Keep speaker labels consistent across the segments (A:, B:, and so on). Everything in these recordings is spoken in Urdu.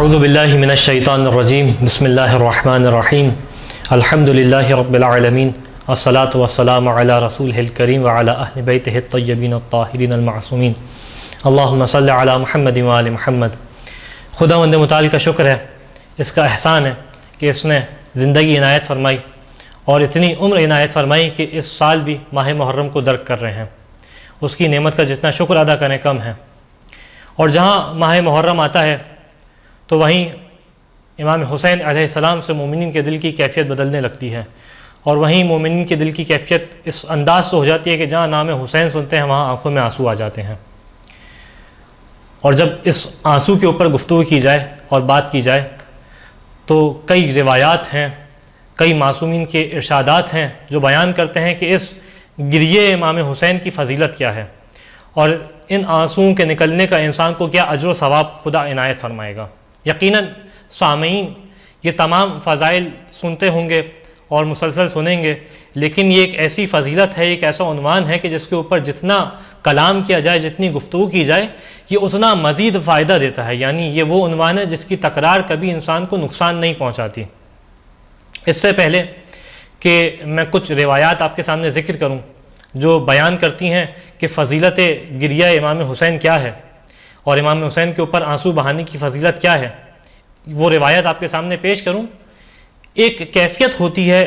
A: اعوذ باللہ من الشیطان الرجیم بسم اللہ الرحمن الرحیم الحمد للہ رب العالمین الصلاۃ والسلام علی رسولہ الکریم وعلی اہل بیتہ الطیبین الطاہرین المعصومین اللہم صلی علی محمد وآل محمد۔ خداوند متعال کا شکر ہے، اس کا احسان ہے کہ اس نے زندگی عنایت فرمائی اور اتنی عمر عنایت فرمائی کہ اس سال بھی ماہ محرم کو درک کر رہے ہیں۔ اس کی نعمت کا جتنا شکر ادا کریں کم ہے۔ اور جہاں ماہ محرم آتا ہے تو وہیں امام حسین علیہ السلام سے مومنین کے دل کی کیفیت بدلنے لگتی ہے، اور وہیں مومنین کے دل کی کیفیت اس انداز سے ہو جاتی ہے کہ جہاں نام حسین سنتے ہیں وہاں آنکھوں میں آنسو آ جاتے ہیں۔ اور جب اس آنسو کے اوپر گفتگو کی جائے اور بات کی جائے تو کئی روایات ہیں، کئی معصومین کے ارشادات ہیں جو بیان کرتے ہیں کہ اس گریے امام حسین کی فضیلت کیا ہے، اور ان آنسوؤں کے نکلنے کا انسان کو کیا اجر و ثواب خدا عنایت فرمائے گا۔ یقیناً سامعین یہ تمام فضائل سنتے ہوں گے اور مسلسل سنیں گے، لیکن یہ ایک ایسی فضیلت ہے، ایک ایسا عنوان ہے کہ جس کے اوپر جتنا کلام کیا جائے، جتنی گفتگو کی جائے، یہ اتنا مزید فائدہ دیتا ہے۔ یعنی یہ وہ عنوان ہے جس کی تکرار کبھی انسان کو نقصان نہیں پہنچاتی۔ اس سے پہلے کہ میں کچھ روایات آپ کے سامنے ذکر کروں جو بیان کرتی ہیں کہ فضیلت گریہ امام حسین کیا ہے اور امام حسین کے اوپر آنسو بہانے کی فضیلت کیا ہے، وہ روایت آپ کے سامنے پیش کروں۔ ایک کیفیت ہوتی ہے،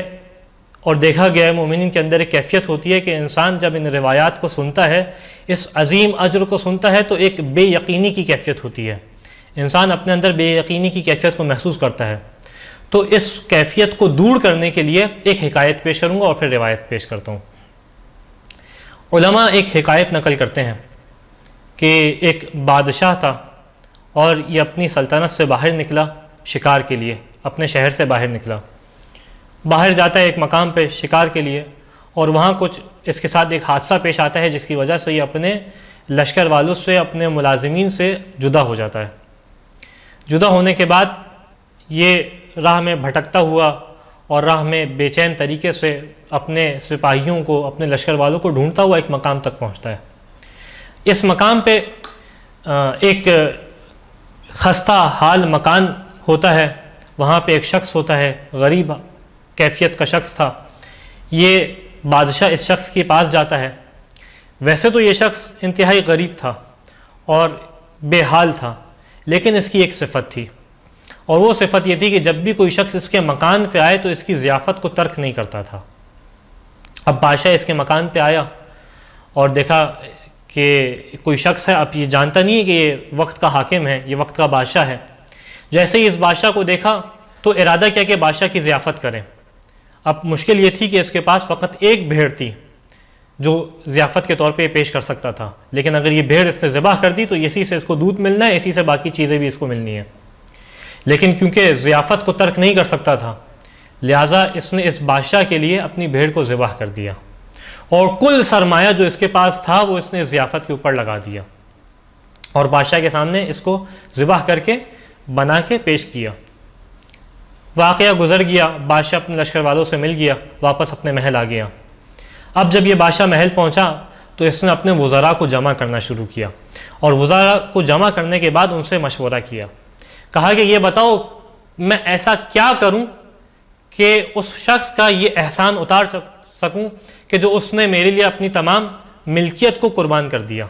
A: اور دیکھا گیا ہے مومنین کے اندر ایک کیفیت ہوتی ہے کہ انسان جب ان روایات کو سنتا ہے، اس عظیم اجر کو سنتا ہے، تو ایک بے یقینی کی کیفیت ہوتی ہے۔ انسان اپنے اندر بے یقینی کی کیفیت کو محسوس کرتا ہے۔ تو اس کیفیت کو دور کرنے کے لیے ایک حکایت پیش کروں گا اور پھر روایت پیش کرتا ہوں۔ علماء ایک حکایت نقل کرتے ہیں کہ ایک بادشاہ تھا اور یہ اپنی سلطنت سے باہر نکلا شکار کے لیے، اپنے شہر سے باہر نکلا، باہر جاتا ہے ایک مقام پہ شکار کے لیے، اور وہاں کچھ اس کے ساتھ ایک حادثہ پیش آتا ہے جس کی وجہ سے یہ اپنے لشکر والوں سے، اپنے ملازمین سے جدا ہو جاتا ہے۔ جدا ہونے کے بعد یہ راہ میں بھٹکتا ہوا اور راہ میں بے چین طریقے سے اپنے سپاہیوں کو، اپنے لشکر والوں کو ڈھونڈتا ہوا ایک مقام تک پہنچتا ہے۔ اس مقام پہ ایک خستہ حال مکان ہوتا ہے، وہاں پہ ایک شخص ہوتا ہے، غریب کیفیت کا شخص تھا۔ یہ بادشاہ اس شخص کے پاس جاتا ہے۔ ویسے تو یہ شخص انتہائی غریب تھا اور بے حال تھا، لیکن اس کی ایک صفت تھی، اور وہ صفت یہ تھی کہ جب بھی کوئی شخص اس کے مکان پہ آئے تو اس کی ضیافت کو ترک نہیں کرتا تھا۔ اب بادشاہ اس کے مکان پہ آیا اور دیکھا کہ کوئی شخص ہے، اب یہ جانتا نہیں ہے کہ یہ وقت کا حاکم ہے، یہ وقت کا بادشاہ ہے۔ جیسے ہی اس بادشاہ کو دیکھا تو ارادہ کیا کہ بادشاہ کی ضیافت کریں۔ اب مشکل یہ تھی کہ اس کے پاس فقط ایک بھیڑ تھی جو ضیافت کے طور پہ پیش کر سکتا تھا، لیکن اگر یہ بھیڑ اس نے ذبح کر دی تو اسی سے اس کو دودھ ملنا ہے، اسی سے باقی چیزیں بھی اس کو ملنی ہیں۔ لیکن کیونکہ ضیافت کو ترک نہیں کر سکتا تھا، لہٰذا اس نے اس بادشاہ کے لیے اپنی بھیڑ کو ذبح کر دیا، اور کل سرمایہ جو اس کے پاس تھا وہ اس نے ضیافت کے اوپر لگا دیا، اور بادشاہ کے سامنے اس کو ذبح کر کے بنا کے پیش کیا۔ واقعہ گزر گیا، بادشاہ اپنے لشکر والوں سے مل گیا، واپس اپنے محل آ گیا۔ اب جب یہ بادشاہ محل پہنچا تو اس نے اپنے وزراء کو جمع کرنا شروع کیا، اور وزراء کو جمع کرنے کے بعد ان سے مشورہ کیا، کہا کہ یہ بتاؤ میں ایسا کیا کروں کہ اس شخص کا یہ احسان اتار سکوں کہ جو اس نے میرے لیے اپنی تمام ملکیت کو قربان کر دیا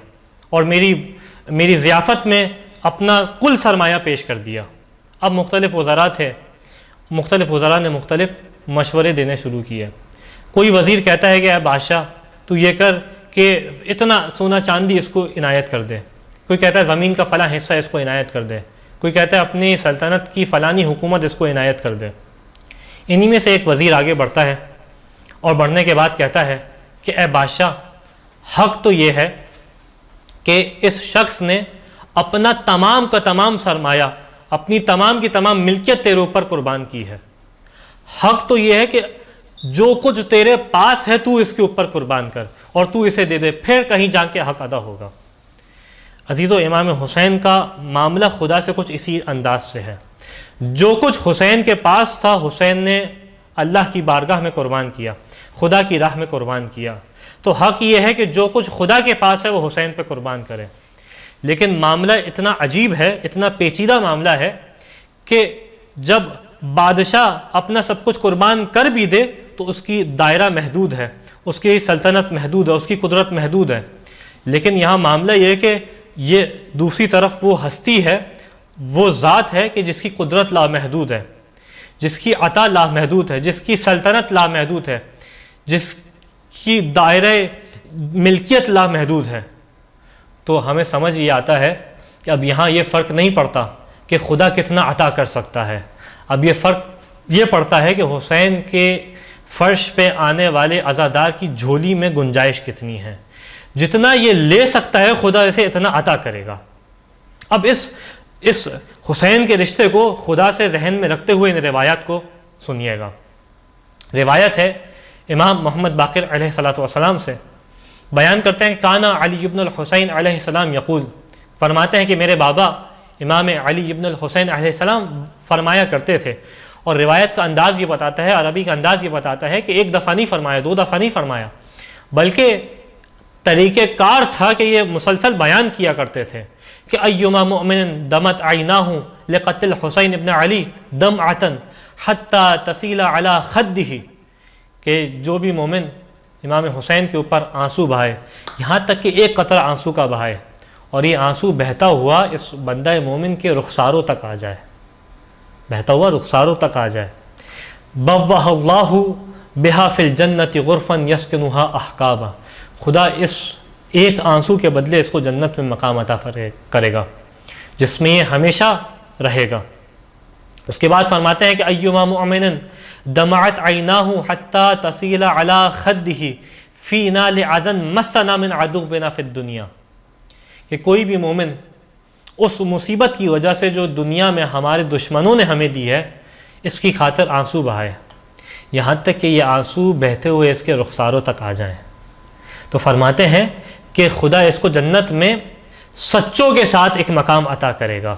A: اور میری ضیافت میں اپنا کل سرمایہ پیش کر دیا۔ اب مختلف وزراء تھے، مختلف وزراء نے مختلف مشورے دینے شروع کیے۔ کوئی وزیر کہتا ہے کہ اے بادشاہ تو یہ کر کہ اتنا سونا چاندی اس کو عنایت کر دے، کوئی کہتا ہے زمین کا فلاں حصہ اس کو عنایت کر دے، کوئی کہتا ہے اپنی سلطنت کی فلانی حکومت اس کو عنایت کر دے۔ انہی میں سے ایک وزیر آگے بڑھتا ہے اور بڑھنے کے بعد کہتا ہے کہ اے بادشاہ، حق تو یہ ہے کہ اس شخص نے اپنا تمام کا تمام سرمایہ، اپنی تمام کی تمام ملکیت تیرے اوپر قربان کی ہے۔ حق تو یہ ہے کہ جو کچھ تیرے پاس ہے تو اس کے اوپر قربان کر اور تو اسے دے دے، پھر کہیں جا کے حق ادا ہوگا۔ عزیزو، امام حسین کا معاملہ خدا سے کچھ اسی انداز سے ہے۔ جو کچھ حسین کے پاس تھا حسین نے اللہ کی بارگاہ میں قربان کیا، خدا کی راہ میں قربان کیا۔ تو حق یہ ہے کہ جو کچھ خدا کے پاس ہے وہ حسین پہ قربان کرے۔ لیکن معاملہ اتنا عجیب ہے، اتنا پیچیدہ معاملہ ہے کہ جب بادشاہ اپنا سب کچھ قربان کر بھی دے تو اس کی دائرہ محدود ہے، اس کی سلطنت محدود ہے، اس کی قدرت محدود ہے. لیکن یہاں معاملہ یہ ہے کہ یہ دوسری طرف وہ ہستی ہے، وہ ذات ہے کہ جس کی قدرت لامحدود ہے، جس کی عطا لامحدود ہے، جس کی سلطنت لامحدود ہے، جس کی دائرہ ملکیت لامحدود ہے. تو ہمیں سمجھ یہ آتا ہے کہ اب یہاں یہ فرق نہیں پڑتا کہ خدا کتنا عطا کر سکتا ہے، اب یہ فرق یہ پڑتا ہے کہ حسین کے فرش پہ آنے والے عزادار کی جھولی میں گنجائش کتنی ہے. جتنا یہ لے سکتا ہے خدا اسے اتنا عطا کرے گا. اب اس حسین کے رشتے کو خدا سے ذہن میں رکھتے ہوئے ان روایات کو سنیے گا. روایت ہے امام محمد باقر علیہ السلام سے، بیان کرتے ہیں کہ کانا علی ابن الحسین علیہ السلام یقول، فرماتے ہیں کہ میرے بابا امام علی ابن الحسین علیہ السلام فرمایا کرتے تھے. اور روایت کا انداز یہ بتاتا ہے، عربی کا انداز یہ بتاتا ہے کہ ایک دفعہ نہیں فرمایا، دو دفعہ نہیں فرمایا، بلکہ طریقہ کار تھا کہ یہ مسلسل بیان کیا کرتے تھے کہ ایما مؤمن دمت عیناہ لقتل حسین ابن علی دمعۃ حتی تسیل علی خدہ، کہ جو بھی مومن امام حسین کے اوپر آنسو بہائے، یہاں تک کہ ایک قطرہ آنسو کا بہائے اور یہ آنسو بہتا ہوا اس بندہ مومن کے رخساروں تک آ جائے، بہتا ہوا رخساروں تک آ جائے. بوّہ اللہ بہا فی الجنت غرفا یسکنھا احقابا، خدا اس ایک آنسو کے بدلے اس کو جنت میں مقام عطا کرے گا جس میں یہ ہمیشہ رہے گا. اس کے بعد فرماتے ہیں کہ ایما مؤمن دمعت عیناہ حتی تسیل علی خدہ فی نال عدن مسنا من عدونا فی الدنیا، کہ کوئی بھی مومن اس مصیبت کی وجہ سے جو دنیا میں ہمارے دشمنوں نے ہمیں دی ہے اس کی خاطر آنسو بہائے، یہاں تک کہ یہ آنسو بہتے ہوئے اس کے رخساروں تک آ جائیں. تو فرماتے ہیں کہ خدا اس کو جنت میں سچوں کے ساتھ ایک مقام عطا کرے گا.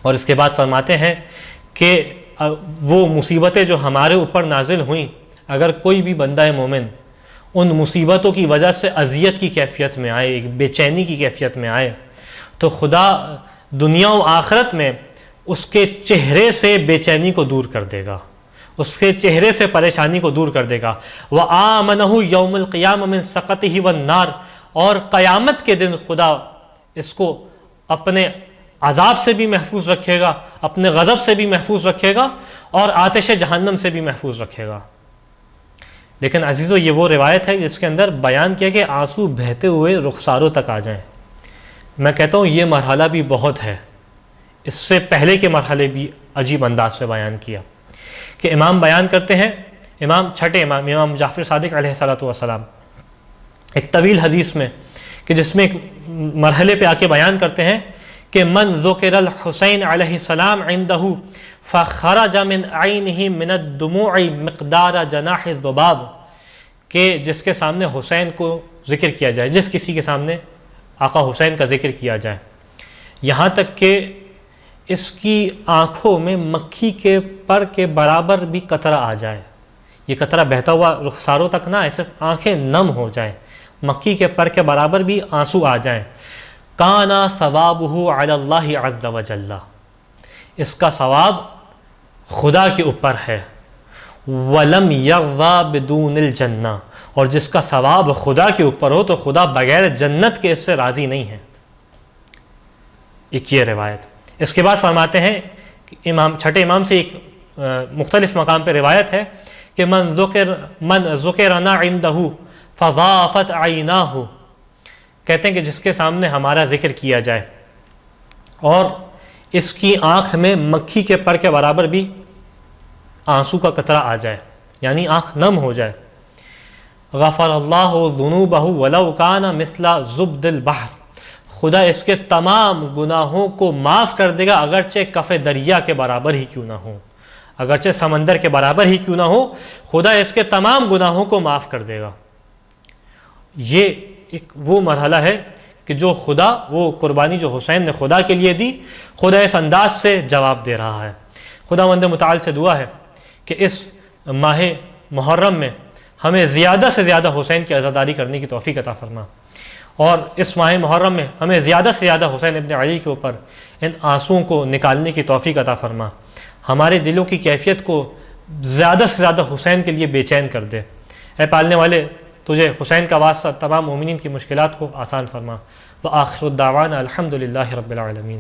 A: اور اس کے بعد فرماتے ہیں کہ وہ مصیبتیں جو ہمارے اوپر نازل ہوئیں، اگر کوئی بھی بندہ مومن ان مصیبتوں کی وجہ سے اذیت کی کیفیت میں آئے، ایک بے چینی کی کیفیت میں آئے، تو خدا دنیا و آخرت میں اس کے چہرے سے بے چینی کو دور کر دے گا، اس کے چہرے سے پریشانی کو دور کر دے گا. وَآمَنَهُ يَوْمَ الْقِيَامَةِ مِنْ سَقَطِهِ وَالنَّارِ، اور قیامت کے دن خدا اس کو اپنے عذاب سے بھی محفوظ رکھے گا، اپنے غضب سے بھی محفوظ رکھے گا، اور آتش جہنم سے بھی محفوظ رکھے گا. لیکن عزیزو یہ وہ روایت ہے جس کے اندر بیان کیا کہ آنسو بہتے ہوئے رخساروں تک آ جائیں. میں کہتا ہوں یہ مرحلہ بھی بہت ہے، اس سے پہلے کے مرحلے بھی عجیب انداز سے بیان کیا. کہ امام بیان کرتے ہیں، چھٹے امام جعفر صادق علیہ السلام ایک طویل حدیث میں، کہ جس میں ایک مرحلے پہ آ کے بیان کرتے ہیں کہ من ذکر الحسین علیہ السلام عندہ فخرج من عینہ من الدموع مقدار جناح الذباب، کہ جس کے سامنے حسین کو ذکر کیا جائے، جس کسی کے سامنے آقا حسین کا ذکر کیا جائے، یہاں تک کہ اس کی آنکھوں میں مکھی کے پر کے برابر بھی قطرہ آ جائے. یہ قطرہ بہتا ہوا رخساروں تک نہ آئے، صرف آنکھیں نم ہو جائیں، مکھی کے پر کے برابر بھی آنسو آ جائیں. کانا ثوابہ علی اللہ عز وجل، اس کا ثواب خدا کے اوپر ہے. ولم یرضی بدون الجنہ، اور جس کا ثواب خدا کے اوپر ہو تو خدا بغیر جنت کے اس سے راضی نہیں ہے. ایک یہ روایت. اس کے بعد فرماتے ہیں کہ چھٹے امام سے ایک مختلف مقام پہ روایت ہے کہ من ذکرنا عندہ فضافت عیناہ، کہتے ہیں کہ جس کے سامنے ہمارا ذکر کیا جائے اور اس کی آنکھ میں مکھی کے پر کے برابر بھی آنسو کا قطرہ آ جائے، یعنی آنکھ نم ہو جائے. غفر اللہ ذنوبہ ولو کان مثل زبد البحر، خدا اس کے تمام گناہوں کو معاف کر دے گا اگرچہ کف دریا کے برابر ہی کیوں نہ ہو، اگرچہ سمندر کے برابر ہی کیوں نہ ہو، خدا اس کے تمام گناہوں کو معاف کر دے گا. یہ ایک وہ مرحلہ ہے کہ جو خدا، وہ قربانی جو حسین نے خدا کے لیے دی، خدا اس انداز سے جواب دے رہا ہے. خداوند متعال سے دعا ہے کہ اس ماہ محرم میں ہمیں زیادہ سے زیادہ حسین کی عزاداری کرنے کی توفیق عطا فرما، اور اس ماہ محرم میں ہمیں زیادہ سے زیادہ حسین ابن علی کے اوپر ان آنسوؤں کو نکالنے کی توفیق عطا فرما، ہمارے دلوں کی کیفیت کو زیادہ سے زیادہ حسین کے لیے بے چین کر دے۔ اے پالنے والے، تجھے حسین کا واسطہ تمام مومنین کی مشکلات کو آسان فرما۔ وآخر الدعوانا الحمد للہ رب العالمین۔